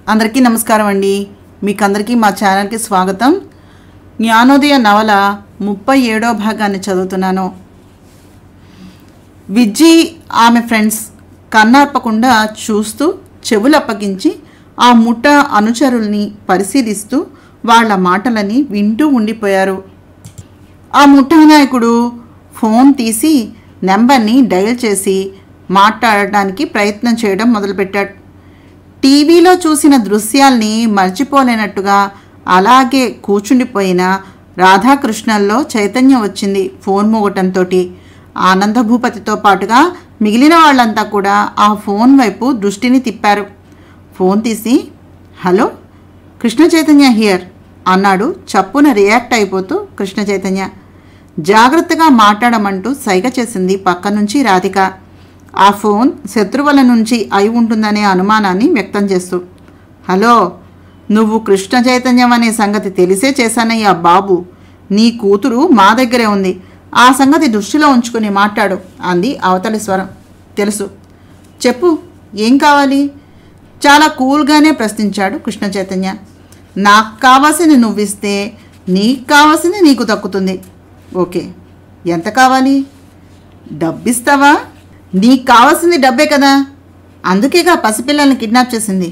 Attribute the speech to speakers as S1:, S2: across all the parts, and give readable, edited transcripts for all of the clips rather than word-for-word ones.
S1: అందరికీ నమస్కారం అండి. మీకందరికీ మా ఛానల్కి స్వాగతం. జ్ఞానోదయ నవల 37వ భాగాన్ని చదువుతున్నాను. విజ్జి ఆమె ఫ్రెండ్స్ కన్నార్పకుండా చూస్తూ చెవులప్పగించి ఆ ముఠ అనుచరుల్ని పరిశీలిస్తూ వాళ్ళ మాటలని వింటూ ఉండిపోయారు. ఆ ముఠా నాయకుడు ఫోన్ తీసి నెంబర్ని డయల్ చేసి మాట్లాడడానికి ప్రయత్నం చేయడం మొదలుపెట్టాడు. టీవీలో చూసిన దృశ్యాల్ని మర్చిపోలేనట్టుగా అలాగే కూర్చుండిపోయిన రాధాకృష్ణల్లో చైతన్యం వచ్చింది. ఫోన్ మోగటంతో ఆనందభూపతితో పాటుగా మిగిలిన వాళ్ళంతా కూడా ఆ ఫోన్ వైపు దృష్టిని తిప్పారు. ఫోన్ తీసి హలో, కృష్ణ చైతన్య హియర్ అన్నాడు. చప్పున రియాక్ట్ అయిపోతూ కృష్ణ చైతన్య. జాగ్రత్తగా మాట్లాడమంటూ సైగ చేసింది పక్క నుంచి రాధిక, ఆ ఫోన్ శత్రువుల నుంచి అయి ఉంటుందనే అనుమానాన్ని వ్యక్తం చేస్తూ. హలో, నువ్వు కృష్ణ చైతన్యం అనే సంగతి తెలిసే చేశానయ్యా బాబు. నీ కూతురు మా దగ్గరే ఉంది, ఆ సంగతి దృష్టిలో ఉంచుకుని మాట్లాడు అంది అవతలి స్వరం. తెలుసు, చెప్పు, ఏం కావాలి? చాలా కూల్గానే ప్రశ్నించాడు కృష్ణ చైతన్య. నాకు కావాల్సింది నువ్విస్తే నీకు కావాల్సింది నీకు దక్కుతుంది. ఓకే, ఎంత కావాలి? డబ్బిస్తావా? నీకు కావాల్సింది డబ్బే కదా, అందుకేగా పసిపిల్లల్ని కిడ్నాప్ చేసింది.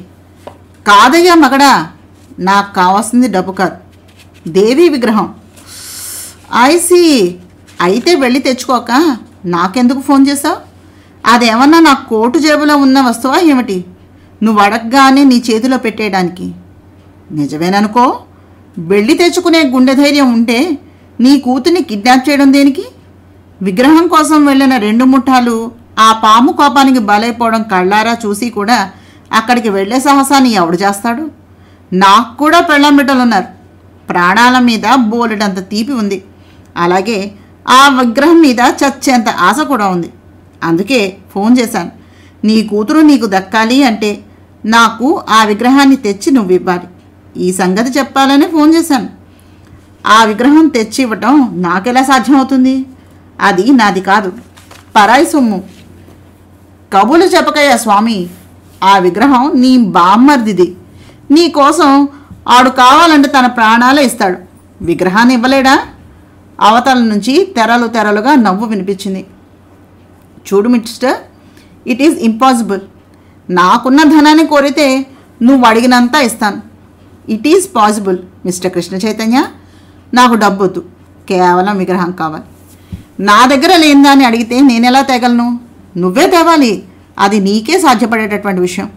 S1: కాదయ్యా మగడా, నాకు కావాల్సింది డబ్బు కాదు, దేవి విగ్రహం. ఐసి, అయితే వెళ్ళి తెచ్చుకోక నాకెందుకు ఫోన్ చేసావు? అదేమన్నా నా కోటు జేబులో ఉన్న వస్తువా ఏమిటి, నువ్వు అడగగానే నీ చేతిలో పెట్టేయడానికి? నిజమేననుకో, వెళ్ళి తెచ్చుకునే గుండె ధైర్యం ఉంటే నీ కూతుర్ని కిడ్నాప్ చేయడం దేనికి? విగ్రహం కోసం వెళ్ళిన రెండు ముఠాలు ఆ పాము కోపానికి బలైపోవడం కళ్ళారా చూసి కూడా అక్కడికి వెళ్లే సాహసాన్ని ఎవడు చేస్తాడు? నాకు కూడా పెళ్ళాం బిడ్డలున్నారు, ప్రాణాల మీద బోలెడంత తీపి ఉంది, అలాగే ఆ విగ్రహం మీద చచ్చేంత ఆశ కూడా ఉంది. అందుకే ఫోన్ చేశాను. నీ కూతురు నీకు దక్కాలి అంటే నాకు ఆ విగ్రహాన్ని తెచ్చి నువ్వు ఇవ్వాలి. ఈ సంగతి చెప్పాలని ఫోన్ చేశాను. ఆ విగ్రహం తెచ్చి ఇవ్వటం నాకెలా సాధ్యమవుతుంది? అది నాది కాదు, పరాయి సొమ్ము. కబులు చెప్పకయ్యా స్వామి, ఆ విగ్రహం నీ బామ్మర్దిది. నీ కోసం ఆడు కావాలంటే తన ప్రాణాలే ఇస్తాడు, విగ్రహాన్ని ఇవ్వలేడా? అవతల నుంచి తెరలు తెరలుగా నవ్వు వినిపించింది. చూడు మిస్టర్, ఇట్ ఈజ్ ఇంపాసిబుల్. నాకున్న ధనాన్ని కోరితే నువ్వు అడిగినంత ఇస్తాను. It is possible mister Krishna Chaitanya. నాకు డబ్బొద్దు, కేవలం విగ్రహం కావాలి. నా దగ్గర లేనిదాన్ని అడిగితే నేనెలా తేగలను? నువ్వే తేవాలి, అది నీకే సాధ్యపడేటటువంటి విషయం.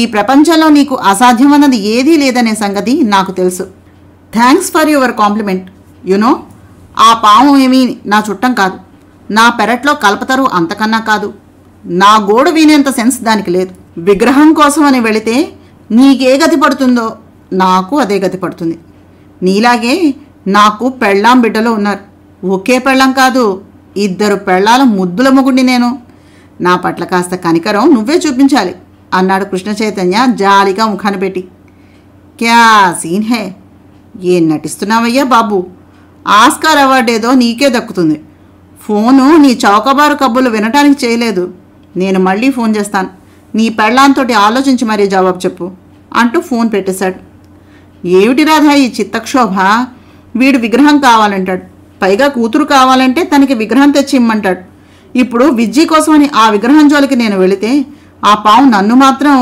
S1: ఈ ప్రపంచంలో నీకు అసాధ్యమన్నది ఏదీ లేదనే సంగతి నాకు తెలుసు. Thanks for your compliment. You know, ఆ పాము ఏమీ నా చుట్టం కాదు, నా పెరట్లో కల్పతరు అంతకన్నా కాదు. నా గోడు వినేంత సెన్స్ దానికి లేదు. విగ్రహం కోసం అని వెళితే నీకే గతి పడుతుందో నాకు అదే గతి పడుతుంది. నీలాగే నాకు పెళ్ళాం బిడ్డలు ఉన్నారు. ఒకే పెళ్ళం కాదు, ఇద్దరు పెళ్ళాల ముద్దుల మొగుడిని నేను. నా పట్ల కాస్త కనికరం నువ్వే చూపించాలి అన్నాడు కృష్ణ చైతన్య జాలిగా ముఖాన్ని పెట్టి. క్యా సీన్ హే, ఏం నటిస్తున్నావయ్యా బాబు? ఆస్కార్ అవార్డు ఏదో నీకే దక్కుతుంది. ఫోను నీ చౌకబారు కబ్బులు వినటానికి చేయలేదు. నేను మళ్ళీ ఫోన్ చేస్తాను, నీ పెళ్ళాంతోటి ఆలోచించి మరీ జవాబు చెప్పు అంటూ ఫోన్ పెట్టేశాడు. ఏమిటి రాధా ఈ చిత్తక్షోభ? వీడు విగ్రహం కావాలంటాడు, పైగా కూతురు కావాలంటే తనకి విగ్రహం తెచ్చి ఇమ్మంటాడు. ఇప్పుడు విజ్జి కోసమని ఆ విగ్రహం జోలికి నేను వెళితే ఆ పాము నన్ను మాత్రం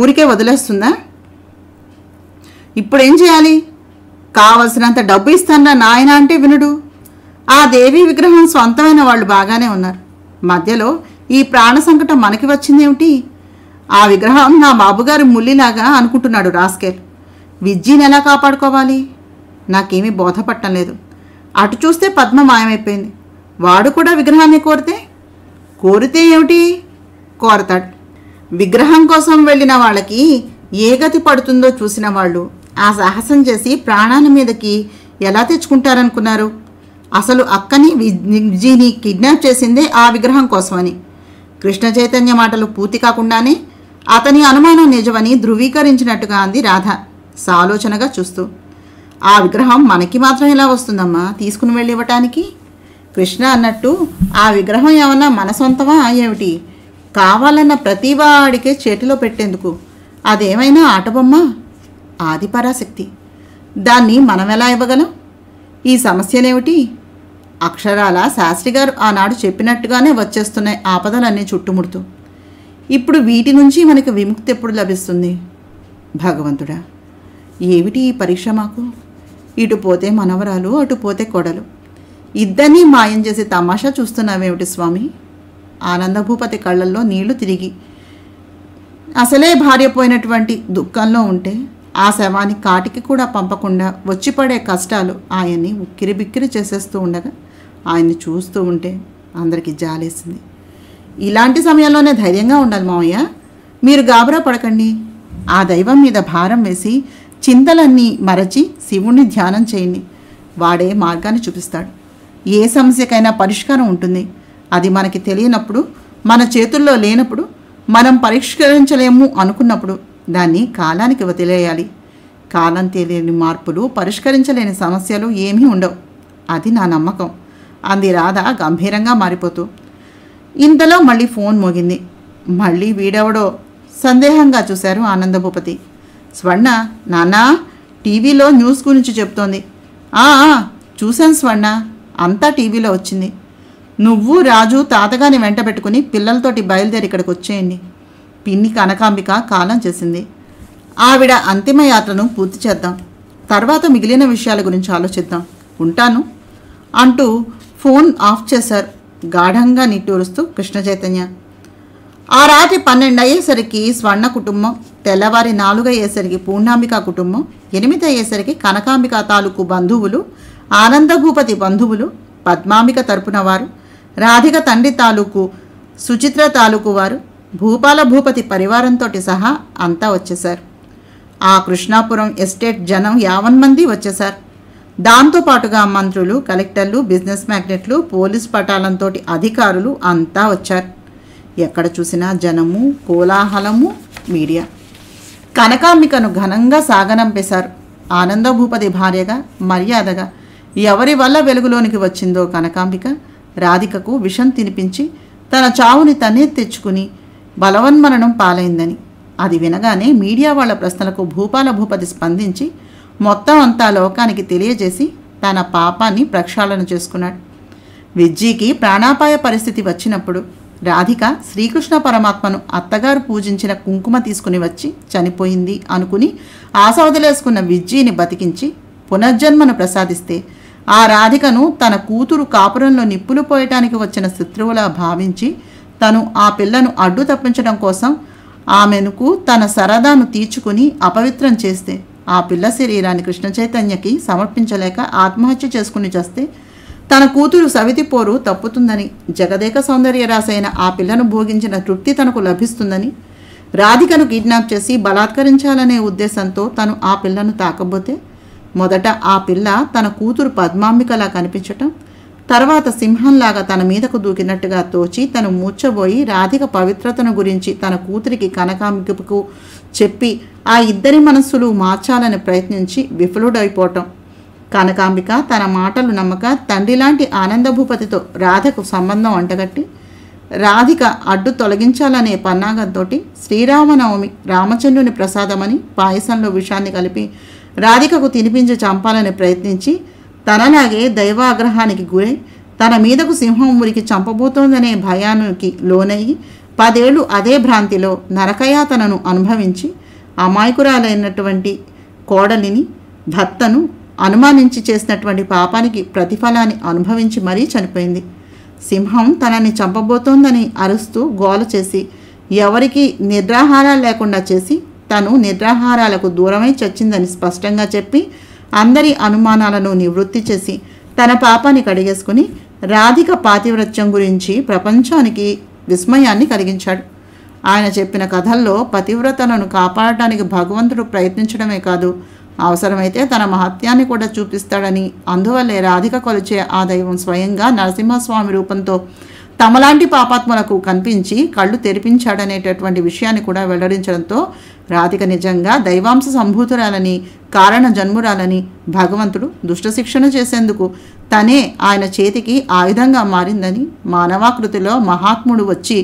S1: ఊరికే వదిలేస్తుందా? ఇప్పుడేం చేయాలి? కావలసినంత డబ్బు ఇస్తానా నాయన అంటే వినుడు. ఆ దేవి విగ్రహం స్వంతమైన వాళ్ళు బాగానే ఉన్నారు, మధ్యలో ఈ ప్రాణ సంకటం మనకి వచ్చిందేమిటి? ఆ విగ్రహం నా బాబుగారి ముల్లిలాగా అనుకుంటున్నాడు రాస్కేల్. విజ్జిని ఎలా కాపాడుకోవాలి? నాకేమీ బోధపట్టం లేదు. అటు చూస్తే పద్మ మాయమైపోయింది, వాడు కూడా విగ్రహాన్ని కోరితే ఏమిటి? కోరతాడు. విగ్రహం కోసం వెళ్ళిన వాళ్ళకి ఏ గతి పడుతుందో చూసిన వాళ్ళు ఆ సాహసం చేసి ప్రాణాల మీదకి ఎలా తెచ్చుకుంటారనుకున్నారు? అసలు అక్కని విజ్జిని కిడ్నాప్ చేసిందే ఆ విగ్రహం కోసమని. కృష్ణ చైతన్య మాటలు పూర్తి కాకుండానే అతని అనుమానం నిజమని ధృవీకరించినట్టుగా అంది రాధ సాలోచనగా చూస్తూ. ఆ విగ్రహం మనకి మాత్రం ఎలా వస్తుందమ్మా తీసుకుని వెళ్ళి ఇవ్వటానికి? కృష్ణ అన్నట్టు ఆ విగ్రహం ఏమన్నా మన సొంతమా ఏమిటి? కావాలన్న ప్రతివాడికే చేతిలో పెట్టేందుకు అదేమైనా ఆటబొమ్మ, ఆదిపరాశక్తి. దాన్ని మనం ఎలా ఇవ్వగలం? ఈ సమస్యలేమిటి? అక్షరాల శాస్త్రి గారు ఆనాడు చెప్పినట్టుగానే వచ్చేస్తున్నాయి ఆపదలన్నీ చుట్టుముడుతూ. ఇప్పుడు వీటి నుంచి మనకు విముక్తి ఎప్పుడు లభిస్తుంది? భగవంతుడా, ఏమిటి ఈ పరీక్ష మాకు? ఇటు పోతే మనవరాలు, అటు పోతే కొడలు, ఇద్దరినీ మాయం చేసి తమాషా చూస్తున్నావేమిటి స్వామి? ఆనందభూపతి కళ్ళల్లో నీళ్లు తిరిగి, అసలే భార్య పోయినటువంటి దుఃఖంలో ఉంటే ఆ శవాన్ని కాటికి కూడా పంపకుండా వచ్చిపడే కష్టాలు ఆయన్ని ఉక్కిరి బిక్కిరి చేసేస్తూ ఉండగా ఆయన్ని చూస్తూ ఉంటే అందరికీ జాలేసింది. ఇలాంటి సమయంలోనే ధైర్యంగా ఉండాలి మావయ్య. మీరు గాబరా పడకండి. ఆ దైవం మీద భారం వేసి చింతలన్నీ మరచి శివుణ్ణి ధ్యానం చేయండి. వాడే మార్గాన్ని చూపిస్తాడు. ఏ సమస్యకైనా పరిష్కారం ఉంటుంది. అది మనకి తెలియనప్పుడు, మన చేతుల్లో లేనప్పుడు, మనం పరిష్కరించలేము అనుకున్నప్పుడు దాన్ని కాలానికి వదిలేయాలి. కాలం తెలియని మార్పులు, పరిష్కరించలేని సమస్యలు ఏమీ ఉండవు. అది నా నమ్మకం అంది రాధ గంభీరంగా మారిపోతూ. ఇంతలో మళ్ళీ ఫోన్ మోగింది. మళ్ళీ వీడెవడో సందేహంగా చూశారు ఆనందభూపతి. స్వర్ణ, నాన్నా, టీవీలో న్యూస్ గురించి చెప్తోంది. చూశాను స్వర్ణ, అంతా టీవీలో వచ్చింది. నువ్వు రాజు తాతగాని వెంట పెట్టుకుని పిల్లలతోటి బయలుదేరి ఇక్కడికి వచ్చేయండి. పిన్ని కనకాంబిక కాలం చేసింది. ఆవిడ అంతిమయాత్రను పూర్తి చేద్దాం. తర్వాత మిగిలిన విషయాల గురించి ఆలోచిద్దాం. ఉంటాను అంటూ ఫోన్ ఆఫ్ చేశారు గాఢంగా నిట్టూరుస్తూ కృష్ణ చైతన్య. ఆ రాత్రి 12 అయ్యేసరికి స్వర్ణ కుటుంబం, తెల్లవారి 4 అయ్యేసరికి పూర్ణాంబిక కుటుంబం, 8 అయ్యేసరికి కనకాంబిక తాలూకు బంధువులు, ఆనందభూపతి బంధువులు, పద్మాంబిక తరపున వారు, రాధిక తండ్రి తాలూకు సుచిత్ర తాలూకు వారు, భూపాల భూపతి పరివారంతో సహా అంతా వచ్చేశారు. ఆ కృష్ణాపురం ఎస్టేట్ జనం 50 మంది వచ్చేశారు. దాంతోపాటుగా మంత్రులు, కలెక్టర్లు, బిజినెస్ మ్యాగ్నెట్లు, పోలీస్ పటాలంతో అధికారులు అంతా వచ్చారు. ఎక్కడ చూసినా జనము, కోలాహలము, మీడియా. కనకాంబికను ఘనంగా సాగనంపేశారు. ఆనందభూపతి భార్యగా, మర్యాదగా. ఎవరి వల్ల వెలుగులోనికి వచ్చిందో కనకాంబిక రాధికకు విషం తినిపించి తన చావుని తనే తెచ్చుకుని బలవన్మరణం పాలైందని. అది వినగానే మీడియా వాళ్ల ప్రశ్నలకు భూపాల భూపతి స్పందించి మొత్తం అంతా లోకానికి తెలియజేసి తన పాపాన్ని ప్రక్షాళన చేసుకున్నాడు. విజ్జీకి ప్రాణాపాయ పరిస్థితి వచ్చినప్పుడు రాధిక శ్రీకృష్ణ పరమాత్మను అత్తగారు పూజించిన కుంకుమ తీసుకుని వచ్చి చనిపోయింది అనుకుని ఆశ వదిలేసుకున్న విజ్జీని బతికించి పునర్జన్మను ప్రసాదిస్తే ఆ రాధికను తన కూతురు కాపురంలో నిప్పులు పోయటానికి వచ్చిన శత్రువులా భావించి తను ఆ పిల్లను అడ్డు తప్పించడం కోసం ఆమెనుకు తన సరదాను తీర్చుకుని అపవిత్రం చేస్తే ఆ పిల్ల శరీరాన్ని కృష్ణ చైతన్యకి సమర్పించలేక ఆత్మహత్య చేసుకుని చేస్తే తన కూతురు సవితి పోరు తప్పుతుందని, జగదేక సౌందర్య రాసైన ఆ పిల్లను భోగించిన తృప్తి తనకు లభిస్తుందని, రాధికను కిడ్నాప్ చేసి బలాత్కరించాలనే ఉద్దేశంతో తను ఆ పిల్లను తాకబోతే మొదట ఆ పిల్ల తన కూతురు పద్మాంబికలా కనిపించటం, తర్వాత సింహంలాగా తన మీదకు దూకినట్టుగా తోచి తను మూర్చబోయి రాధిక పవిత్రతను గురించి తన కూతురికి కనకాంబికకు చెప్పి ఆ ఇద్దరి మనస్సులు మార్చాలని ప్రయత్నించి విఫలుడైపోవటం. కనకాంబిక తన మాటలు నమ్మక తండ్రిలాంటి ఆనందభూపతితో రాధకు సంబంధం అంటగట్టి రాధిక అడ్డు తొలగించాలనే పన్నాగంతో శ్రీరామనవమి రామచంద్రుని ప్రసాదమని పాయసంలో విషాన్ని కలిపి రాధికకు తినిపించి చంపాలని ప్రయత్నించి తనలాగే దైవాగ్రహానికి గురై తన మీదకు సింహం ఉరికి చంపబోతోందనే భయానికి లోనయ్యి 10 ఏళ్లు అదే భ్రాంతిలో నరకయాతనను అనుభవించి అమాయకురాలైనటువంటి కోడలిని, భర్తను అనుమానించి చేసినటువంటి పాపానికి ప్రతిఫలాన్ని అనుభవించి మరీ చనిపోయింది. సింహం తనని చంపబోతోందని అరుస్తూ గోల చేసి ఎవరికి నిద్రాహారాలు లేకుండా చేసి తను నిద్రాహారాలకు దూరమై చచ్చిందని స్పష్టంగా చెప్పి అందరి అనుమానాలను నివృత్తి చేసి తన పాపాన్ని కడిగేసుకుని రాధిక పాతివ్రత్యం గురించి ప్రపంచానికి విస్మయాన్ని కలిగించాడు. ఆయన చెప్పిన కథల్లో పతివ్రతలను కాపాడటానికి భగవంతుడు ప్రయత్నించడమే కాదు, అవసరమైతే తన మహత్యాన్ని కూడా చూపిస్తాడని, అందువల్లే రాధిక కొలిచే ఆ దైవం స్వయంగా నరసింహస్వామి రూపంతో తమలాంటి పాపాత్మలకు కనిపించి కళ్ళు తెరిపించాడనేటటువంటి విషయాన్ని కూడా వెల్లడించడంతో రాధిక నిజంగా దైవాంశ సంభూతురాలని, కారణ జన్మురాలని, భగవంతుడు దుష్టశిక్షణ చేసేందుకు తనే ఆయన చేతికి ఆయుధంగా మారిందని మానవాకృతిలో మహాత్ముడు వచ్చి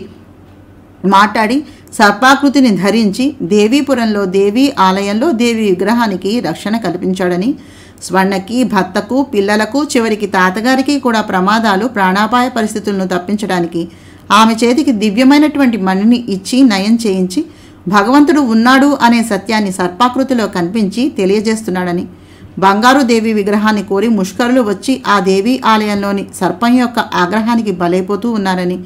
S1: మాట్లాడి సర్పాకృతిని ధరించి దేవీపురంలో దేవీ ఆలయంలో దేవి విగ్రహానికి రక్షణ కల్పించాడని, స్వర్ణకి, భర్తకు, పిల్లలకు, చివరికి తాతగారికి కూడా ప్రమాదాలు, ప్రాణాపాయ పరిస్థితులను తప్పించడానికి ఆమె చేతికి దివ్యమైనటువంటి మణిని ఇచ్చి నయం చేయించి భగవంతుడు ఉన్నాడు అనే సత్యాన్ని సర్పాకృతిలో కనిపించి తెలియజేస్తున్నాడని, బంగారు దేవి విగ్రహాన్ని కోరి ముష్కరులు వచ్చి ఆ దేవీ ఆలయంలోని సర్పం యొక్క ఆగ్రహానికి బలైపోతూ ఉన్నారని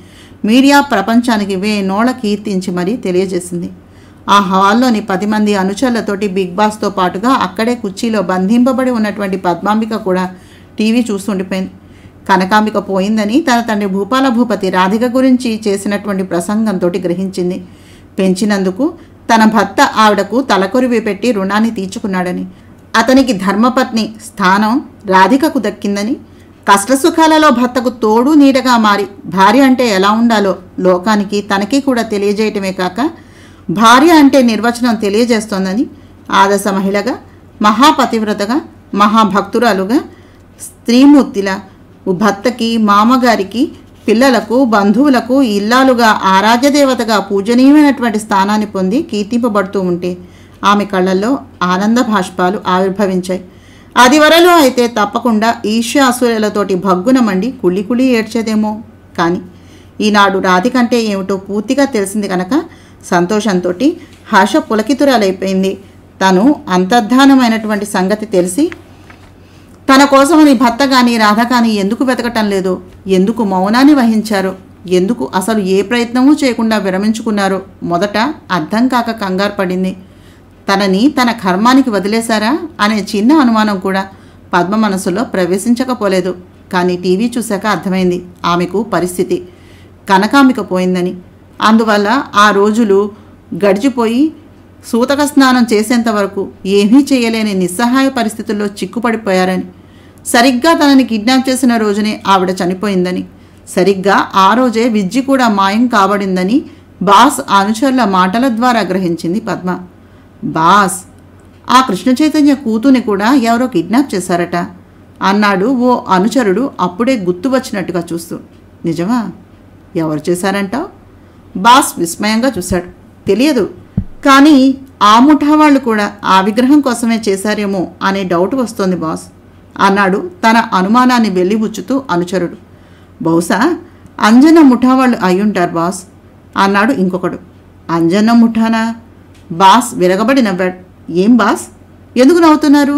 S1: మీడియా ప్రపంచానికి వేనోళ్ల కీర్తించి మరీ తెలియజేసింది. ఆ హాల్లోని 10 మంది అనుచరులతోటి బిగ్ బాస్తో పాటుగా అక్కడే కుర్చీలో బంధింపబడి ఉన్నటువంటి పద్మాంబిక కూడా టీవీ చూస్తుండిపోయింది. కనకాంబిక పోయిందని తన తండ్రి భూపాల భూపతి రాధిక గురించి చేసినటువంటి ప్రసంగంతో గ్రహించింది. పెంచినందుకు తన భర్త ఆవిడకు తలకొరివి పెట్టి రుణాన్ని తీర్చుకున్నాడని, అతనికి ధర్మపత్ని స్థానం రాధికకు దక్కిందని, కష్టసుఖాలలో భర్తకు తోడు నీడగా మారి భార్య అంటే ఎలా ఉండాలో లోకానికి తనకి కూడా తెలియజేయటమే కాక భార్య అంటే నిర్వచనం తెలియజేస్తోందని, ఆదర్శ మహిళగా, మహాపతివ్రతగా, మహాభక్తురాలుగా, స్త్రీమూర్తిలా భర్తకి, మామగారికి, పిల్లలకు, బంధువులకు ఇల్లాలుగా, ఆరాధ్యదేవతగా పూజనీయమైనటువంటి స్థానాన్ని పొంది కీర్తింపబడుతూ ఉంటే ఆమె కళ్ళల్లో ఆనంద భాష్పాలు ఆవిర్భవించాయి. అది వరలో అయితే తప్పకుండా ఈర్ష్యాసూర్యులతోటి భగ్గున మండి కుళ్ళి కుళ్ళి ఏడ్చేదేమో. కానీ ఈనాడు రాధికంటే ఏమిటో పూర్తిగా తెలిసింది కనుక సంతోషంతో హర్ష పులకితురాలైపోయింది. తను అంతర్ధానమైనటువంటి సంగతి తెలిసి తన కోసమని భర్త కానీ రాధ కానీ ఎందుకు వెతకటం లేదో, ఎందుకు మౌనాన్ని వహించారో, ఎందుకు అసలు ఏ ప్రయత్నమూ చేయకుండా విరమించుకున్నారో మొదట అర్థం కాక కంగారు పడింది. తనని తన కర్మానికి వదిలేశారా అనే చిన్న అనుమానం కూడా పద్మ మనసులో ప్రవేశించకపోలేదు. కానీ టీవీ చూశాక అర్థమైంది ఆమెకు పరిస్థితి. కనకాంబిక పోయిందని, అందువల్ల ఆ రోజులు గడిచిపోయి సూతక స్నానం చేసేంత వరకు ఏమీ చేయలేని నిస్సహాయ పరిస్థితుల్లో చిక్కుపడిపోయారని, సరిగ్గా తనని కిడ్నాప్ చేసిన రోజునే ఆవిడ చనిపోయిందని, సరిగ్గా ఆ రోజే విజ్జి కూడా మాయం కాబడిందని బాస్ అనుచరుల మాటల ద్వారా గ్రహించింది పద్మ. బాస్, ఆ కృష్ణ చైతన్య కూతుని కూడా ఎవరో కిడ్నాప్ చేశారట అన్నాడు ఓ అనుచరుడు అప్పుడే గుర్తు వచ్చినట్టుగా చూస్తూ. నిజమా? ఎవరు చేశారంటావు? బాస్ విస్మయంగా చూశాడు. తెలియదు, కానీ ఆ ముఠా వాళ్ళు కూడా ఆ విగ్రహం కోసమే చేశారేమో అనే డౌట్ వస్తోంది బాస్ అన్నాడు తన అనుమానాన్ని వెల్లిబుచ్చుతూ అనుచరుడు. బహుశా అంజన ముఠా వాళ్ళు అయ్యుంటారు బాస్ అన్నాడు ఇంకొకడు. అంజన ముఠానా? బాస్ విరగబడి నవ్వాడు. ఏం బాస్, ఎందుకు నవ్వుతున్నారు?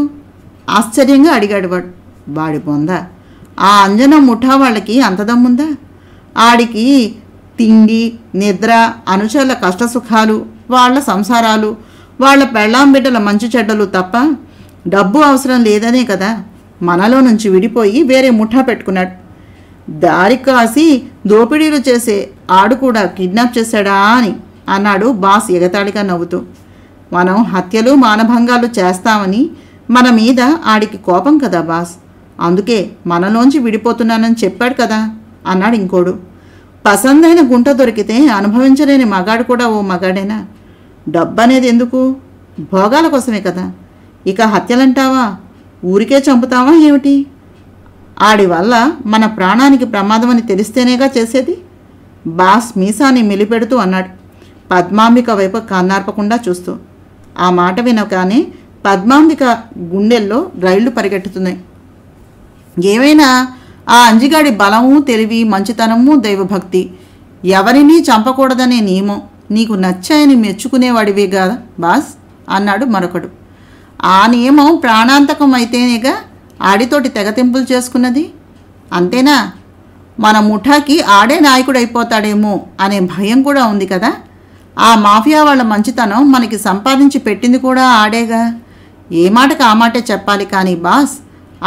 S1: ఆశ్చర్యంగా అడిగాడు వాడు. వాడి పొందా, ఆ అంజన ముఠా వాళ్ళకి అంత దమ్ముందా? ఆడికి తిండి, నిద్ర, అనుచరుల కష్టసుఖాలు, వాళ్ళ సంసారాలు, వాళ్ళ పెళ్ళాం బిడ్డల మంచి చెడ్డలు తప్ప డబ్బు అవసరం లేదనే కదా మనలో నుంచి విడిపోయి వేరే ముఠా పెట్టుకున్నాడు. దారి కాసి దోపిడీలు చేసే ఆడు కూడా కిడ్నాప్ చేశాడా అని అన్నాడు బాస్ ఎగతాళిగా నవ్వుతూ. మనం హత్యలు, మానభంగాలు చేస్తామని మన మీద ఆడికి కోపం కదా బాస్, అందుకే మనలోంచి విడిపోతున్నానని చెప్పాడు కదా అన్నాడు ఇంకోడు. పసందైన గుంట దొరికితే అనుభవించలేని మగాడు కూడా ఓ మగాడేనా? డబ్బు అనేది ఎందుకు? భోగాల కోసమే కదా. ఇక హత్యలంటావా? ఊరికే చంపుతావా ఏమిటి? ఆడి వల్ల మన ప్రాణానికి ప్రమాదమని తెలిస్తేనేగా చేసేది. బాస్ మీసాన్ని మెలిపెడుతూ అన్నాడు, పద్మాంబిక వైపు కన్నార్పకుండా చూస్తూ. ఆ మాట వినగానే పద్మాంబిక గుండెల్లో రైళ్లు పరిగెట్టుతున్నాయి. ఏమైనా ఆ అంజిగాడి బలము, తెలివి, మంచితనము, దైవభక్తి, ఎవరినీ చంపకూడదనే నియమం నీకు నచ్చాయని మెచ్చుకునేవాడివే కదా బాస్ అన్నాడు మరొకడు. ఆ నియమం ప్రాణాంతకం అయితేనేగా ఆడితోటి తెగతింపులు చేసుకున్నది. అంతేనా? మన ముఠాకి ఆడే నాయకుడైపోతాడేమో అనే భయం కూడా ఉంది కదా. ఆ మాఫియా వాళ్ళ మంచితనం మనకి సంపాదించి పెట్టింది కూడా ఆడేగా. ఏ మాటకు ఆ మాటే చెప్పాలి. కానీ బాస్,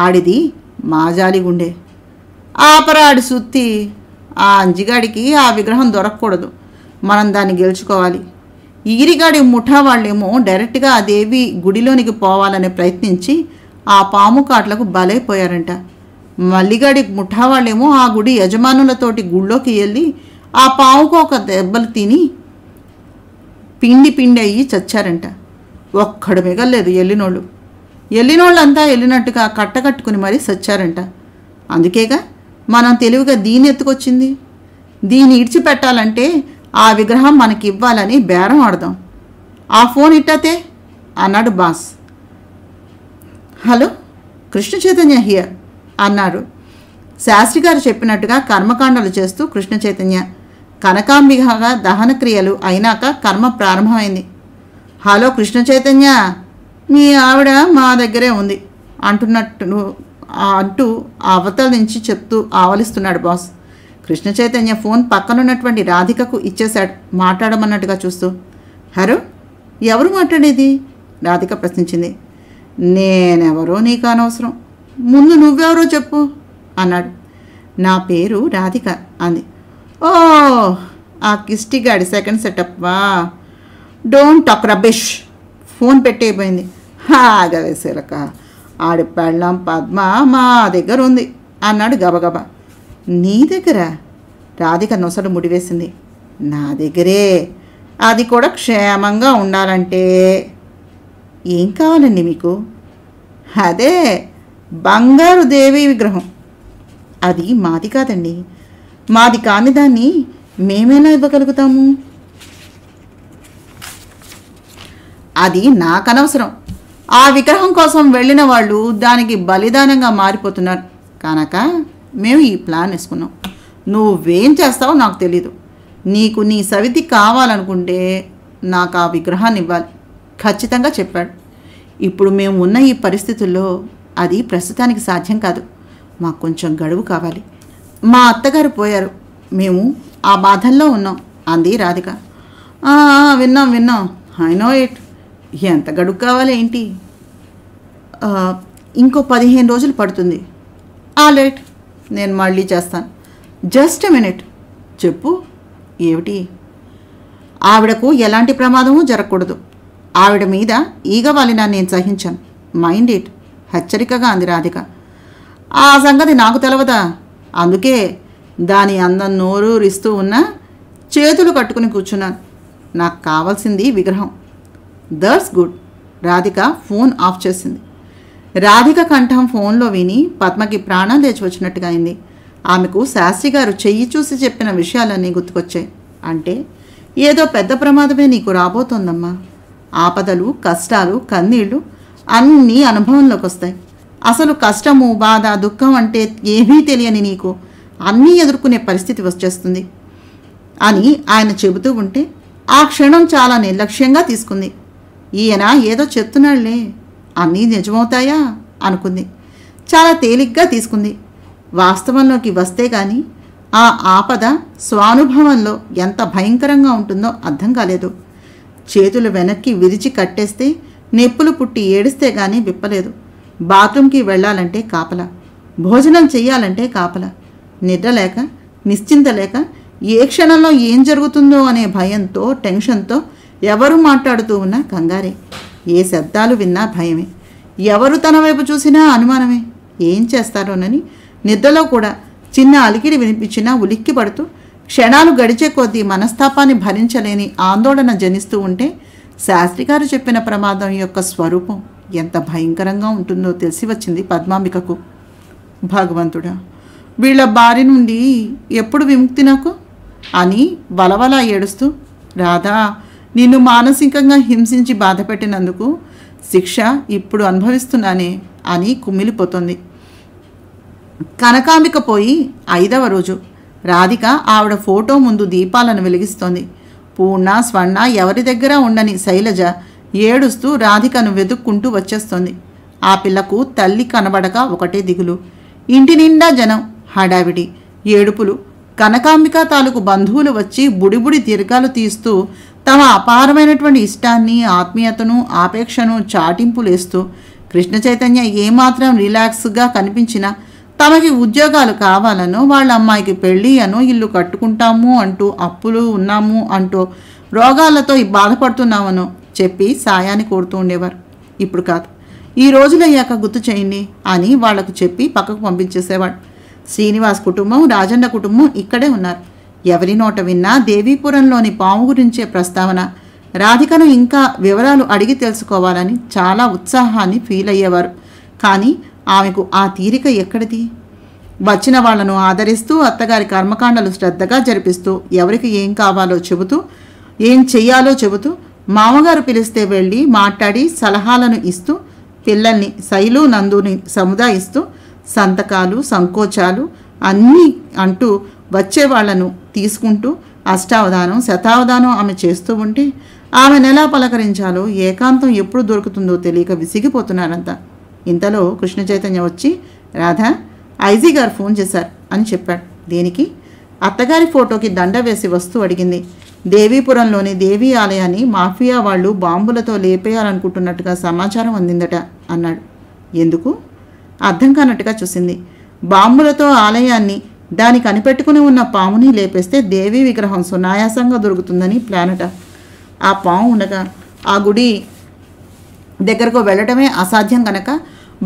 S1: ఆడిది మాజాలి గుండె. ఆపరాడి సుత్తి. ఆ అంజిగాడికి ఆ విగ్రహం దొరకకూడదు, మనం దాన్ని గెలుచుకోవాలి. ఈరిగాడి ముఠా వాళ్ళేమో డైరెక్ట్గా ఆ దేవి గుడిలోనికి పోవాలని ప్రయత్నించి ఆ పాము కాట్లకు బలైపోయారంట. మల్లిగాడి ముఠా వాళ్ళేమో ఆ గుడి యజమానులతోటి గుళ్ళోకి వెళ్ళి ఆ పాముకు ఒక దెబ్బలు తిని పిండి పిండి అయ్యి చచ్చారంట. ఒక్కడు మిగల్లేదు వెళ్ళినోళ్ళంతా వెళ్ళినట్టుగా కట్టకట్టుకుని మరీ చచ్చారంట. అందుకేగా మనం తెలివిగా దీన్ని ఎత్తుకొచ్చింది. దీన్ని ఇడిచిపెట్టాలంటే ఆ విగ్రహం మనకి ఇవ్వాలని బేరం ఆడదాం. ఆ ఫోన్ ఇట్టతే అన్నాడు boss. Hello, Krishna Chaitanya here అన్నాడు. శాస్త్రి గారు చెప్పినట్టుగా కర్మకాండలు చేస్తూ కృష్ణ చైతన్య. కనకాంబికగా దహన క్రియలు అయినాక కర్మ ప్రారంభమైంది. హలో కృష్ణ చైతన్య, మీ ఆవిడ మా దగ్గరే ఉంది అంటూ అవతల నుంచి చెప్తూ ఆవలిస్తున్నాడు బాస్. కృష్ణ చైతన్య ఫోన్ పక్కనున్నటువంటి రాధికకు ఇచ్చేశాడు మాట్లాడమన్నట్టుగా చూస్తూ. హలో, ఎవరు మాట్లాడేది? రాధిక ప్రశ్నించింది. నేనెవరో నీకు అనవసరం, ముందు నువ్వెవరో చెప్పు అన్నాడు. నా పేరు రాధిక అంది. ఓ, ఆ కిస్టిగాడి సెకండ్ సెటప్ వా. Don't talk rubbish. ఫోన్ పెట్టేయిపోయింది. ఆగవేసేలక, ఆడి పెళ్ళం పద్మ మా దగ్గర ఉంది అన్నాడు గబగబా. నీ దగ్గర? రాధిక నొసలు ముడివేసింది. నా దగ్గరే, అది కూడా క్షేమంగా ఉండాలంటే. ఏం కావాలండి మీకు? అదే బంగారు దేవి విగ్రహం. అది మాది కాదండి. మాది కాని దాన్ని మేమేలా ఇవ్వగలుగుతాము? అది నాకనవసరం. ఆ విగ్రహం కోసం వెళ్ళిన వాళ్ళు దానికి బలిదానంగా మారిపోతున్నారు కనుక మేము ఈ ప్లాన్ వేసుకున్నాం. నువ్వేం చేస్తావో నాకు తెలీదు. నీకు నీ సవితి కావాలనుకుంటే నాకు ఆ విగ్రహాన్ని ఇవ్వాలి, ఖచ్చితంగా చెప్పాడు. ఇప్పుడు మేము ఉన్న ఈ పరిస్థితుల్లో అది ప్రస్తుతానికి సాధ్యం కాదు. మాకు కొంచెం గడువు కావాలి. మా అత్తగారు పోయారు, మేము ఆ బాధల్లో ఉన్నాం అంది రాధిక. విన్నాం, ఐ నో ఇట్. ఎంత గడువు కావాలి ఏంటి? ఇంకో 15 రోజులు పడుతుంది. లేట్, నేను మళ్ళీ చేస్తాను. Just a minute. చెప్పు, ఏమిటి? ఆవిడకు ఎలాంటి ప్రమాదమూ జరగకూడదు. ఆవిడ మీద ఈగ వాలినా నేను సహించాను. మైండ్ ఇట్, హెచ్చరికగా అంది రాధిక. ఆ సంగతి నాకు తెలవదా? అందుకే దాని అందం నోరూరిస్తూ ఉన్నా చేతులు కట్టుకుని కూర్చున్నాను. నాకు కావాల్సింది విగ్రహం. That's good. Radhika phone off చేసింది. రాధిక కంఠం ఫోన్లో విని పద్మకి ప్రాణం లేచి వచ్చినట్టుగా అయింది. ఆమెకు శాస్త్రి గారు చెయ్యి చూసి చెప్పిన విషయాలన్నీ గుర్తుకొచ్చాయి. అంటే ఏదో పెద్ద ప్రమాదమే నీకు రాబోతోందమ్మా. ఆపదలు, కష్టాలు, కన్నీళ్లు అన్నీ అనుభవంలోకి వస్తాయి. అసలు కష్టము, బాధ, దుఃఖం అంటే ఏమీ తెలియని నీకు అన్నీ ఎదుర్కొనే పరిస్థితి వచ్చేస్తుంది అని ఆయన చెబుతూ ఉంటే ఆ క్షణం చాలా నిర్లక్ష్యంగా తీసుకుంది. ఈయన ఏదో చెప్తున్నాళ్లే, అన్నీ నిజమవుతాయా అనుకుంది. చాలా తేలిగ్గా తీసుకుంది. వాస్తవంలోకి వస్తే గాని ఆ ఆపద స్వానుభవంలో ఎంత భయంకరంగా ఉంటుందో అర్థం కాలేదు. చేతులు వెనక్కి విరిచి కట్టేస్తే నెప్పులు పుట్టి ఏడిస్తే గానీ విప్పలేదు. బాత్రూంకి వెళ్ళాలంటే కాపలా, భోజనం చెయ్యాలంటే కాపలా, నిద్ర లేక, నిశ్చింత లేక, ఏ క్షణంలో ఏం జరుగుతుందో అనే భయంతో, టెన్షన్తో ఎవరు మాట్లాడుతూ ఉన్నా కంగారే. ఏ శబ్దాలు విన్నా భయమే. ఎవరు తన వైపు చూసినా అనుమానమే. ఏం చేస్తారోనని నిద్రలో కూడా చిన్న అలికిడి వినిపించినా ఉలిక్కి పడుతూ క్షణాలు గడిచే కొద్దీ మనస్తాపాన్ని భరించలేని ఆందోళన జనిస్తూ ఉంటే శాస్త్రి గారు చెప్పిన ప్రమాదం యొక్క స్వరూపం ఎంత భయంకరంగా ఉంటుందో తెలిసి వచ్చింది పద్మాంబికకు. భగవంతుడా, వీళ్ళ బారి నుండి ఎప్పుడు విముక్తి నాకు అని వలవలా ఏడుస్తూ, రాధా, నిన్ను మానసికంగా హింసించి బాధపెట్టినందుకు శిక్ష ఇప్పుడు అనుభవిస్తున్నానే అని కుమిలిపోతుంది. కనకాంబిక పోయి 5వ రోజు. రాధిక ఆవిడ ఫోటో ముందు దీపాలను వెలిగిస్తోంది. పూర్ణ, స్వర్ణ ఎవరి దగ్గర ఉండని శైలజ ఏడుస్తూ రాధికను వెతుక్కుంటూ వచ్చేస్తోంది. ఆ పిల్లకు తల్లి కనబడక ఒకటే దిగులు. ఇంటి నిండా జనం, హడావిడి, ఏడుపులు. కనకాంబిక తాలూకు బంధువులు వచ్చి బుడిబుడి దీర్ఘాలు తీస్తూ తమ అపారమైనటువంటి ఇష్టాన్ని, ఆత్మీయతను, ఆపేక్షను చాటింపులేస్తూ కృష్ణ చైతన్య ఏమాత్రం రిలాక్స్గా కనిపించినా తమకి ఉద్యోగాలు కావాలనో, వాళ్ళ అమ్మాయికి పెళ్ళి అనో, ఇల్లు కట్టుకుంటాము అంటూ, అప్పులు ఉన్నాము అంటూ, రోగాలతో బాధపడుతున్నామనో చెప్పి సాయాన్ని కోరుతూ ఉండేవారు. ఇప్పుడు కాదు, ఈ రోజులయ్యాక గుర్తు చేయండి అని వాళ్లకు చెప్పి పక్కకు పంపించేసేవాడు. శ్రీనివాస్ కుటుంబం, రాజన్న కుటుంబం ఇక్కడే ఉన్నారు. ఎవరి నోట విన్నా దేవీపురంలోని పాము గురించే ప్రస్తావన. రాధికను ఇంకా వివరాలు అడిగి తెలుసుకోవాలని చాలా ఉత్సాహాన్ని ఫీల్ అయ్యేవారు. కానీ ఆమెకు ఆ తీరిక ఎక్కడిది? వచ్చిన వాళ్లను ఆదరిస్తూ అత్తగారి కర్మకాండలు శ్రద్ధగా జరిపిస్తూ ఎవరికి ఏం కావాలో చెబుతూ ఏం చెయ్యాలో చెబుతూ మామగారు పిలిస్తే వెళ్ళి మాట్లాడి సలహాలను ఇస్తూ పిల్లల్ని శైలు నందుని సముదాయిస్తూ సంతకాలు సంకోచాలు అన్నీ అంటూ వచ్చే వాళ్లను తీసుకుంటూ అష్టావధానం శతావధానం ఆమె చేస్తూ ఉంటే ఆమెను ఎలా పలకరించాలో ఏకాంతం ఎప్పుడు దొరుకుతుందో తెలియక విసిగిపోతున్నారంతా. ఇంతలో కృష్ణ చైతన్య వచ్చి రాధా ఐజీ గారు ఫోన్ చేశారు అని చెప్పాడు. దేనికి? అత్తగారి ఫోటోకి దండ వేసి వస్తూ అడిగింది. దేవీపురంలోని దేవీ ఆలయాన్ని మాఫియా వాళ్ళు బాంబులతో లేపేయాలనుకుంటున్నట్టుగా సమాచారం అందిందట అన్నాడు. ఎందుకు? అర్థం కానట్టుగా చూసింది. బాంబులతో ఆలయాన్ని దాని కనిపెట్టుకుని ఉన్న పాముని లేపేస్తే దేవీ విగ్రహం సునాయాసంగా దొరుకుతుందని ప్లానట. ఆ పాము ఉండగా ఆ గుడి దగ్గరకు వెళ్ళటమే అసాధ్యం కనుక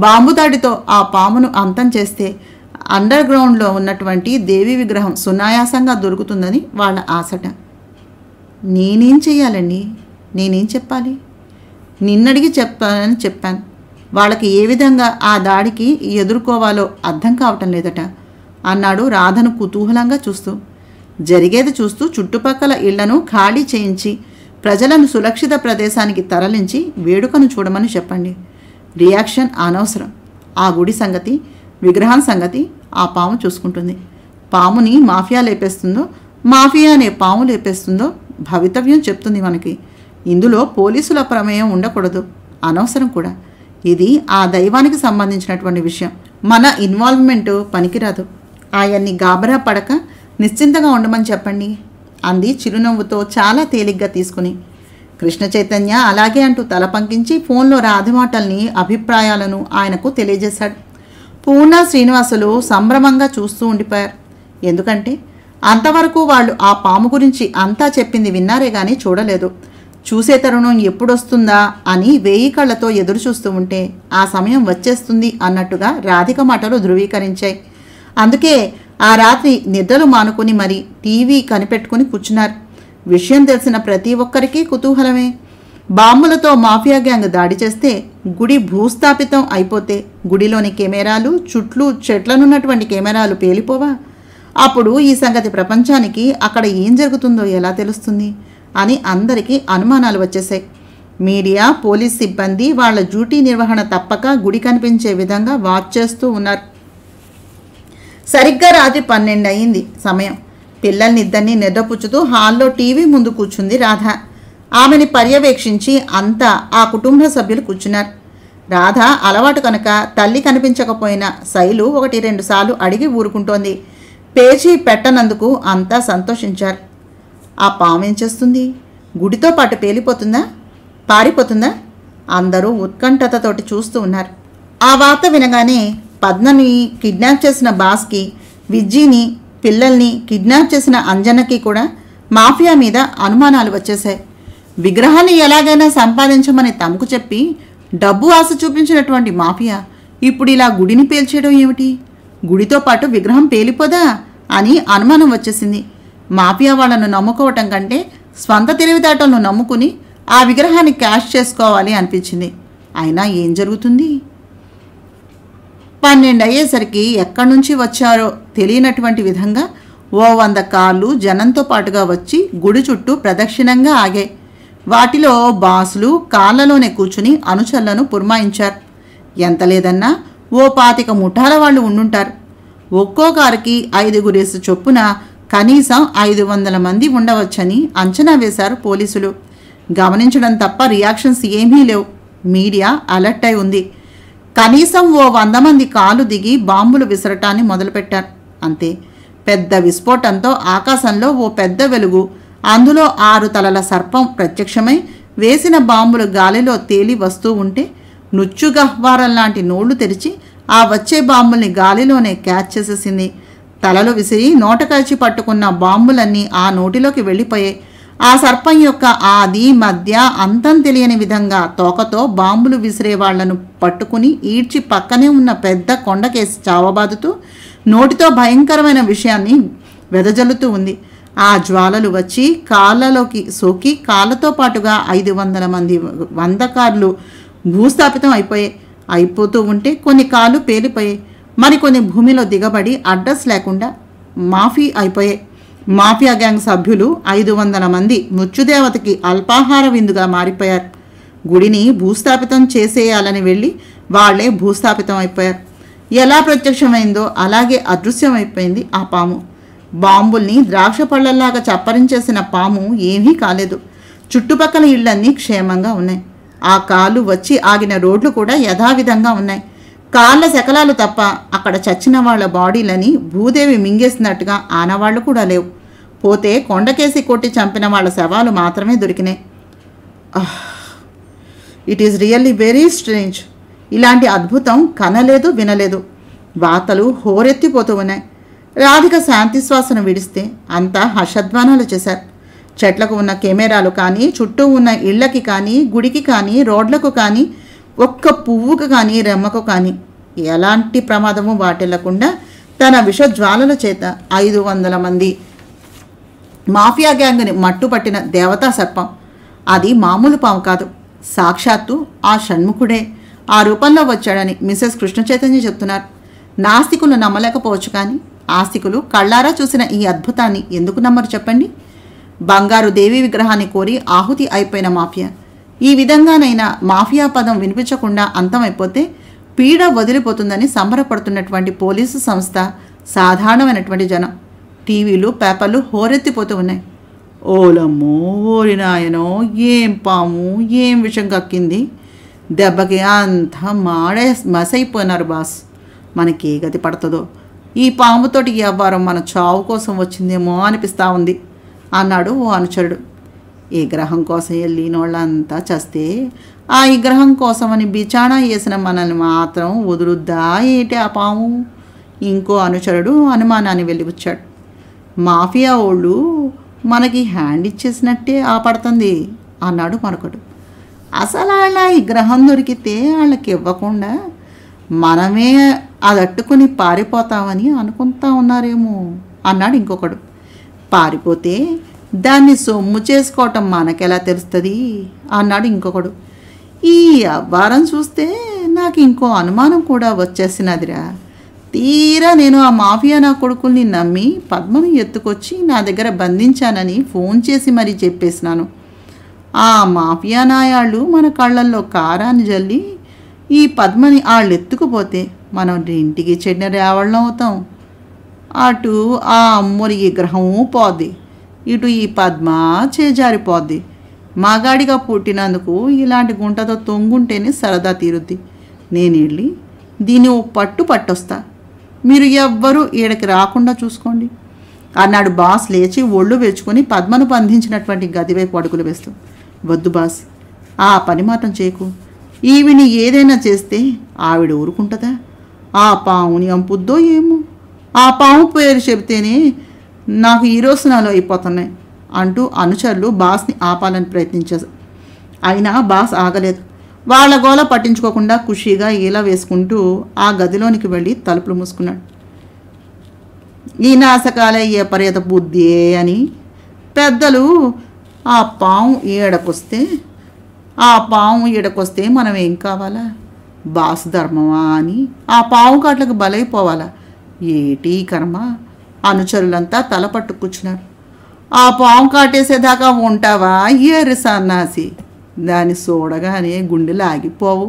S1: బాంబు దాడితో ఆ పామును అంతం చేస్తే అండర్ గ్రౌండ్లో ఉన్నటువంటి దేవీ విగ్రహం సునాయాసంగా దొరుకుతుందని వాళ్ళ ఆశట. నేనేం చెయ్యాలండి? నేనేం చెప్పాలి? నిన్నడిగి చెప్తానని చెప్పాను. వాళ్ళకి ఏ విధంగా ఆ దాడికి ఎదుర్కోవాలో అర్థం కావటం లేదట అన్నాడు రాధను కుతూహలంగా చూస్తూ. జరిగేది చూస్తూ చుట్టుపక్కల ఇళ్లను ఖాళీ చేయించి ప్రజలను సురక్షిత ప్రదేశానికి తరలించి వేడుకను చూడమని చెప్పండి. రియాక్షన్ అనవసరం. ఆ గుడి సంగతి విగ్రహం సంగతి ఆ పాము చూసుకుంటుంది. పాముని మాఫియా లేపేస్తుందో మాఫియా అనే పాము లేపేస్తుందో భవితవ్యం చెప్తుంది మనకి. ఇందులో పోలీసుల ప్రమేయం ఉండకూడదు, అనవసరం కూడా. ఇది ఆ దైవానికి సంబంధించినటువంటి విషయం. మన ఇన్వాల్వ్మెంట్ పనికిరాదు. ఆయన్ని గాబరా పడక నిశ్చింతగా ఉండమని చెప్పండి అంది చిరునవ్వుతో చాలా తేలిగ్గా తీసుకుని. కృష్ణ చైతన్య అలాగే అంటూ తల పంకించి ఫోన్లో రాధ మాటల్ని అభిప్రాయాలను ఆయనకు తెలియజేశాడు. పూర్ణ శ్రీనివాసులు సంభ్రమంగా చూస్తూ ఉండిపోయారు. ఎందుకంటే అంతవరకు వాళ్ళు ఆ పాము గురించి అంతా చెప్పింది విన్నారే గాని చూడలేదు. చూసే తరుణం ఎప్పుడొస్తుందా అని 1000 కళ్ళతో ఎదురు చూస్తూ ఉంటే ఆ సమయం వచ్చేస్తుంది అన్నట్టుగా రాధిక మాటలు ధృవీకరించాయి. అందుకే ఆ రాత్రి నిద్రలు మానుకుని మరీ టీవీ కనిపెట్టుకుని కూర్చున్నారు. విషయం తెలిసిన ప్రతి ఒక్కరికి కుతూహలమే. బాంబులతో మాఫియా గ్యాంగ్ దాడి చేస్తే గుడి భూస్థాపితం అయిపోతే గుడిలోని కెమెరాలు చుట్లు చెట్లనున్నటువంటి కెమెరాలు పేలిపోవా? అప్పుడు ఈ సంగతి ప్రపంచానికి అక్కడ ఏం జరుగుతుందో ఎలా తెలుస్తుంది అని అందరికీ అనుమానాలు వచ్చేసాయి. మీడియా పోలీస్ సిబ్బంది వాళ్ళ డ్యూటీ నిర్వహణ తప్పక గుడి కనిపించే విధంగా వాచ్ చేస్తూ ఉన్నారు. సరిగ్గా రాత్రి 12 అయింది సమయం. పిల్లల్నిద్దరినీ నిద్రపుచ్చుతూ హాల్లో టీవీ ముందు కూర్చుంది రాధ. ఆమెని పర్యవేక్షించి అంతా ఆ కుటుంబ సభ్యులు కూర్చున్నారు. రాధ అలవాటు కనుక తల్లి కనిపించకపోయినా శైలు 1-2 సార్లు అడిగి ఊరుకుంటోంది. పేచీ పెట్టనందుకు అంతా సంతోషించారు. ఆ పాము ఏం చేస్తుంది? గుడితో పాటు పేలిపోతుందా? పారిపోతుందా? అందరూ ఉత్కంఠతతోటి చూస్తూ ఉన్నారు. ఆ వార్త వినగానే పద్మని కిడ్నాప్ చేసిన బాస్కి, విజ్జీని, పిల్లల్ని కిడ్నాప్ చేసిన అంజనకి కూడా మాఫియా మీద అనుమానాలు వచ్చేశాయి. విగ్రహాన్ని ఎలాగైనా సంపాదించమని తమకు చెప్పి డబ్బు ఆశ చూపించినటువంటి మాఫియా ఇప్పుడు ఇలా గుడిని పేల్చేయడం ఏమిటి? గుడితో పాటు విగ్రహం పేలిపోదా అని అనుమానం వచ్చేసింది. మాఫియా వాళ్లను నమ్ముకోవటం కంటే స్వంత తెలివితేటలను నమ్ముకుని ఆ విగ్రహాన్ని క్యాష్ చేసుకోవాలి అనిపించింది. అయినా ఏం జరుగుతుంది? 12 అయ్యేసరికి ఎక్కడి నుంచి వచ్చారో తెలియనటువంటి విధంగా 100 కార్లు జనంతో పాటుగా వచ్చి గుడి చుట్టూ ప్రదక్షిణంగా ఆగాయి. వాటిలో బాసులు కార్లలోనే కూర్చుని అనుచరులను పురమాయించారు. ఎంత లేదన్నా 25 ముఠాల వాళ్ళు ఉండుంటారు. ఒక్కో కారుకి 5 చొప్పున కనీసం 500 మంది ఉండవచ్చని అంచనా వేశారు పోలీసులు. గమనించడం తప్ప రియాక్షన్స్ ఏమీ లేవు. మీడియా అలర్ట్ అయి ఉంది. కనీసం 100 మంది కాలు దిగి బాంబులు విసరటాన్ని మొదలుపెట్టారు. అంతే. పెద్ద విస్ఫోటంతో ఆకాశంలో ఓ పెద్ద వెలుగు, అందులో 6 తలల సర్పం ప్రత్యక్షమై వేసిన బాంబులు గాలిలో తేలి వస్తూ ఉంటే నుచ్చు గహ్వారంలాంటి నోళ్లు తెరిచి ఆ వచ్చే బాంబుల్ని గాలిలోనే క్యాచ్ చేసేసింది. తలలు విసిరి నోట కాల్చి పట్టుకున్న బాంబులన్నీ ఆ నోటిలోకి వెళ్ళిపోయాయి. ఆ సర్పం యొక్క ఆది మధ్య అంతం తెలియని విధంగా తోకతో బాంబులు విసిరే వాళ్లను పట్టుకుని ఈడ్చి పక్కనే ఉన్న పెద్ద కొండకేసి చావబాదుతూ నోటితో భయంకరమైన విషయాన్ని వెదజల్లుతూ ఉంది. ఆ జ్వాలలు వచ్చి కాళ్ళలోకి సోకి కాళ్ళతో పాటుగా 500 మంది 100 కార్లు భూస్థాపితం అయిపోతూ ఉంటే కొన్ని కార్లు పేలిపోయాయి. మరికొన్ని భూమిలో దిగబడి అడ్రస్ లేకుండా మాఫీ అయిపోయాయి. మాఫియా గ్యాంగ్ సభ్యులు 500 మంది మృత్యుదేవతకి అల్పాహార విందుగా మారిపోయారు. గుడిని భూస్థాపితం చేసేయాలని వెళ్ళి వాళ్లే భూస్థాపితం అయిపోయారు. ఎలా ప్రత్యక్షమైందో అలాగే అదృశ్యమైపోయింది ఆ పాము. బాంబుల్ని ద్రాక్ష పళ్ళల్లాగా చప్పరించేసిన పాము ఏమీ కాలేదు. చుట్టుపక్కల ఇళ్లన్నీ క్షేమంగా ఉన్నాయి. ఆ కాలు వచ్చి ఆగిన రోడ్లు కూడా యథావిధంగా ఉన్నాయి. కాళ్ళ శకలాలు తప్ప అక్కడ చచ్చిన వాళ్ల బాడీలని భూదేవి మింగేసినట్టుగా ఆనవాళ్లు కూడా లేవు. పోతే కొండకేసి కొట్టి చంపిన వాళ్ళ శవాలు మాత్రమే దొరికినాయి. It is really very strange. ఇలాంటి అద్భుతం కనలేదు, వినలేదు. వార్తలు హోరెత్తిపోతూ ఉన్నాయి. రాధిక శాంతి శ్వాసను విడిస్తే అంతా హర్షధ్వానాలు చేశారు. చెట్లకు ఉన్న కెమెరాలు కానీ, చుట్టూ ఉన్న ఇళ్లకి కానీ, గుడికి కానీ, రోడ్లకు కానీ, ఒక్క పువ్వుకు కానీ, రెమ్మకు కానీ ఎలాంటి ప్రమాదము వాటిల్లకుండా తన విషజ్వాలల చేత 500 మంది మాఫియా గ్యాంగ్ని మట్టుపట్టిన దేవతా సర్పం. అది మామూలు పాము కాదు, సాక్షాత్తు ఆ షణ్ముఖుడే ఆ రూపంలో వచ్చాడని మిసెస్ కృష్ణ చైతన్య చెప్తున్నారు. నాస్తికులు నమ్మలేకపోవచ్చు, కానీ ఆస్తికులు కళ్ళారా చూసిన ఈ అద్భుతాన్ని ఎందుకు నమ్మరు చెప్పండి? బంగారు దేవి విగ్రహాన్ని కోరి ఆహుతి అయిపోయిన మాఫియా. ఈ విధంగానైనా మాఫియా పదం వినిపించకుండా అంతమైపోతే పీడ వదిలిపోతుందని సంబరపడుతున్నటువంటి పోలీసు సంస్థ, సాధారణమైనటువంటి జనం, టీవీలు, పేపర్లు హోరెత్తిపోతూ ఉన్నాయి. ఓలమ్మో, ఓరి నాయనో, ఏం పాము, ఏం విషం కక్కింది, దెబ్బకి అంతా మసైపోయినారు బాస్. మనకి ఏ గతి పడుతుందో, ఈ పాముతోటి వ్యవహారం మన చావు కోసం వచ్చిందేమో అనిపిస్తూ ఉంది అన్నాడు ఓ అనుచరుడు. ఈ గ్రహం కోసం వెళ్ళినోళ్ళంతా చస్తే ఆ ఈ గ్రహం కోసమని బిచాణా వేసిన మనల్ని మాత్రం వదులుద్దా ఏంటి ఆ పాము? ఇంకో అనుచరుడు అనుమానాన్ని వెళ్ళిపుచ్చాడు. మాఫియా వాళ్ళు మనకి హ్యాండ్ ఇచ్చేసినట్టే ఆపడుతుంది అన్నాడు మరొకడు. అసలు వాళ్ళ ఈ గ్రహం దొరికితే వాళ్ళకి ఇవ్వకుండా మనమే అది అట్టుకుని పారిపోతామని అనుకుంటా ఉన్నారేమో అన్నాడు ఇంకొకడు. పారిపోతే దాన్ని సొమ్ము చేసుకోవటం మనకెలా తెలుస్తుంది అన్నాడు ఇంకొకడు. ఈ అవ్వారం చూస్తే నాకు ఇంకో అనుమానం కూడా వచ్చేసినదిరా. తీరా నేను ఆ మాఫియా నా కొడుకుల్ని నమ్మి పద్మను ఎత్తుకొచ్చి నా దగ్గర బంధించానని ఫోన్ చేసి మరీ చెప్పేసినాను. ఆ మాఫియా నాయాళ్ళు మన కళ్ళల్లో కారాన్ని జల్లి ఈ పద్మని వాళ్ళు ఎత్తుకుపోతే మనం ఇంటికి చెడిన రేవళ్ళం అవుతాం. అటు ఆ అమ్మోరి ఈ గ్రహము పోద్ది, ఇటు ఈ పద్మ చేజారిపోద్ది. మగాడిగా పుట్టినందుకు ఇలాంటి గుంటతో తొంగుంటేనే సరదా తీరుద్ది. నేను వెళ్ళి దీన్ని ఓ పట్టొస్తా, మీరు ఎవ్వరూ ఈడకి రాకుండా చూసుకోండి అన్నాడు బాస్ లేచి ఒళ్ళు వేచుకొని పద్మను బంధించినటువంటి గదివైపు అడుగులు వేస్తూ. వద్దు బాస్, ఆ పని మాత్రం చేయకు. ఈవిని ఏదైనా చేస్తే ఆవిడ ఊరుకుంటుందా? ఆ పావుని అంపుద్దో ఏమో. ఆ పాము పేరు చెబితేనే నాకు ఈరోజునాలు అయిపోతున్నాయి అంటూ అనుచరులు బాస్ని ఆపాలని ప్రయత్నించారు. అయినా బాస్ ఆగలేదు. వాళ్ళ గోల పట్టించుకోకుండా ఖుషీగా ఈల వేసుకుంటూ ఆ గదిలోనికి వెళ్ళి తలుపులు మూసుకున్నాడు. ఈ నాశకాలే ఏ పర్యత బుద్ధియే అని పెద్దలు ఆ పాము ఈడకొస్తే మనం ఏం కావాలా? బాసు ధర్మమా అని ఆ పాము కాట్లకు బలైపోవాలా? ఏటీ కర్మ? అనుచరులంతా తలపట్టు కూర్చున్నారు. ఆ పాము కాటేసేదాకా ఉంటావా ఏరి సన్నాసి? దాన్ని చూడగానే గుండెలు ఆగిపోవు.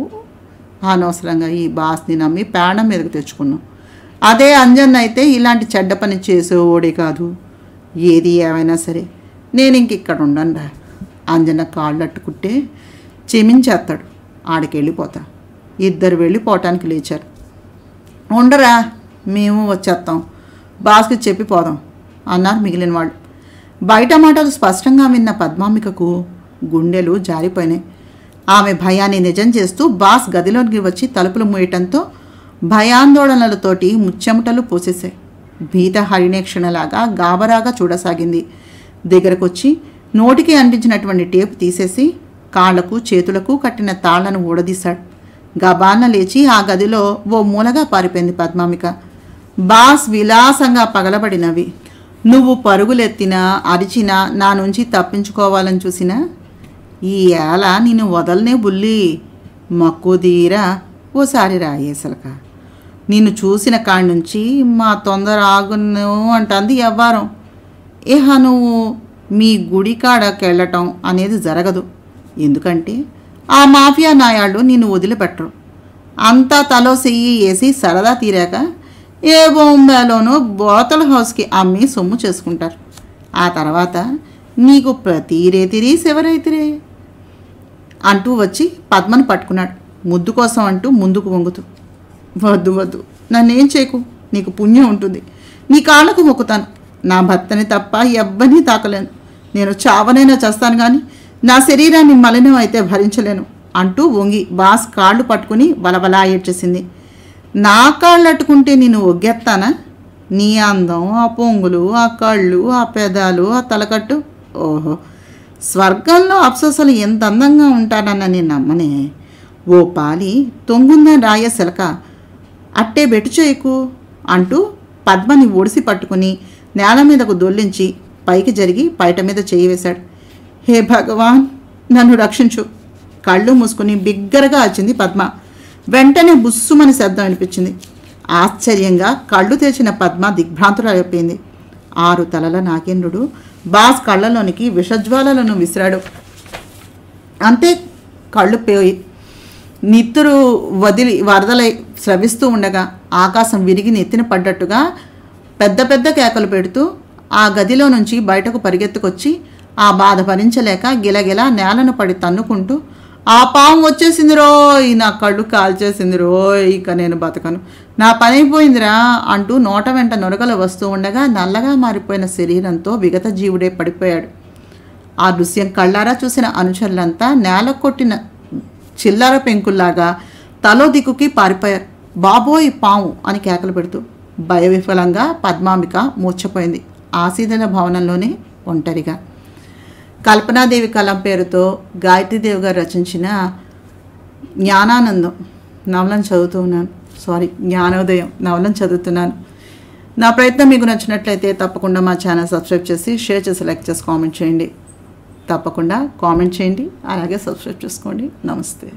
S1: అనవసరంగా ఈ బాస్ని నమ్మి ప్రాణం మీదకు తెచ్చుకున్నాం. అదే అంజన్ అయితే ఇలాంటి చెడ్డ పని చేసేవాడే కాదు. ఏది ఏమైనా సరే నేను ఇంక ఇక్కడ ఉండనురా. అంజన కాళ్ళు అట్టుకుంటే చెమించేస్తాడు. ఆడికి వెళ్ళిపోతా. ఇద్దరు వెళ్ళిపోవటానికి లేచారు. ఉండరా, మేము వచ్చేస్తాం, బాస్కి చెప్పిపోదాం అన్నారు మిగిలిన వాళ్ళు. బయట మాటలు స్పష్టంగా విన్న పద్మాంబికకు గుండెలు జారిపోయినాయి. ఆమె భయాన్ని నిజం చేస్తూ బాస్ గదిలోకి వచ్చి తలుపులు మూయటంతో భయాందోళనలతోటి ముచ్చెమటలు పోసేశాయి. భీత హరిణేక్షణలాగా గాబరాగా చూడసాగింది. దగ్గరకొచ్చి నోటికి అంటించినటువంటి టేపు తీసేసి కాళ్లకు చేతులకు కట్టిన తాళ్లను ఊడదీశాడు. గబాన్న లేచి ఆ గదిలో ఓ మూలగా పారిపోయింది పద్మాంబిక. బాస్ విలాసంగా పగలబడినవి. నువ్వు పరుగులెత్తినా అరిచినా నా నుంచి తప్పించుకోవాలని చూసినా ఈ ఏళ నిన్ను వదలనే బుల్లి. మక్కువ తీరా ఓసారి రాయేసలక. నిన్ను చూసిన కాడి నుంచి మా తొందర ఆగును అంటుంది ఎవ్వారం. ఇహ నువ్వు మీ గుడి కాడకి వెళ్ళటం అనేది జరగదు. ఎందుకంటే ఆ మాఫియా నాయాళ్ళు నిన్ను వదిలిపెట్టరు. అంతా తలో చెయ్యి వేసి సరదా తీరాక ఏ బొంబాలోనో బోతల హౌస్కి అమ్మి సొమ్ము చేసుకుంటారు. ఆ తర్వాత నీకు ప్రతి రేతిరి శివరైతిరే అంటూ వచ్చి పద్మను పట్టుకున్నాడు. ముద్దు కోసం అంటూ ముందుకు వంగుతూ. వద్దు వద్దు, నన్నేం చేయకు, నీకు పుణ్యం ఉంటుంది. నీ కాళ్ళకు మొక్కుతాను. నా భర్తని తప్ప ఎవ్వరినీ తాకలేను. నేను చావనైనా చేస్తాను కానీ నా శరీరాన్ని మలినం అయితే భరించలేను అంటూ వంగి బాస్ కాళ్ళు పట్టుకుని బలబలా ఏడ్చేసింది. నా కాళ్ళు అట్టుకుంటే నేను ఒగ్గెత్తానా? నీ అందం, ఆ పొంగులు, ఆ కళ్ళు, ఆ పెదాలు, ఆ తలకట్టు, ఓహో, స్వర్గంలో అప్సరసలు ఎంత అందంగా ఉంటానన్న నేను నమ్మనే. ఓ పాలి తొంగుందని రాయ శిలక, అట్టే బెట్టు చేయకు అంటూ పద్మని ఒడిసి పట్టుకుని నేల మీదకు దొల్లించి పైకి జరిగి పైట మీద చేయి వేశాడు. హే భగవాన్, నన్ను రక్షించు. కళ్ళు మూసుకుని బిగ్గరగా వచ్చింది పద్మ. వెంటనే బుస్సుమని శబ్దం అనిపించింది. ఆశ్చర్యంగా కళ్ళు తెరిచిన పద్మ దిగ్భ్రాంతులైపోయింది. 6 తలల నాగేంద్రుడు బాస్ కళ్ళలోనికి విషజ్వాలలను విసిరాడు. అంతే, కళ్ళు పోయి నిత్తురు వదిలి వరదలై స్రవిస్తూ ఉండగా ఆకాశం విరిగి నెత్తిన పడ్డట్టుగా పెద్ద పెద్ద కేకలు పెడుతూ ఆ గదిలో నుంచి బయటకు పరిగెత్తుకొచ్చి ఆ బాధ భరించలేక గిలగిలా నేలను పడి తన్నుకుంటూ, ఆ పాము వచ్చేసింది రోయ్, నా కళ్ళు కాల్చేసింది రోయ్, ఇక నేను బతకను, నా పని అయిపోయిందిరా అంటూ నోట వెంట నొరగలు వస్తూ ఉండగా నల్లగా మారిపోయిన శరీరంతో విగత జీవుడే పడిపోయాడు. ఆ దృశ్యం కళ్ళారా చూసిన అనుచరులంతా నేల కొట్టిన చిల్లర పెంకుల్లాగా తలో దిక్కుకి పారిపోయారు. బాబోయ్ పాము అని కేకలు పెడుతూ. భయవిఫలంగా పద్మాంబిక మూర్ఛపోయింది ఆశీదన భవనంలోనే ఒంటరిగా. కల్పనాదేవి కలం పేరుతో గాయత్రీదేవి గారు రచించిన జ్ఞానానందం నవలను చదువుతున్నాను. జ్ఞానోదయం నవలను చదువుతున్నాను. నా ప్రయత్నం మీకు నచ్చినట్లయితే తప్పకుండా మా ఛానల్ సబ్స్క్రైబ్ చేసి షేర్ చేసి లైక్ చేసి కామెంట్ చేయండి. తప్పకుండా కామెంట్ చేయండి, అలాగే సబ్స్క్రైబ్ చేసుకోండి. నమస్తే.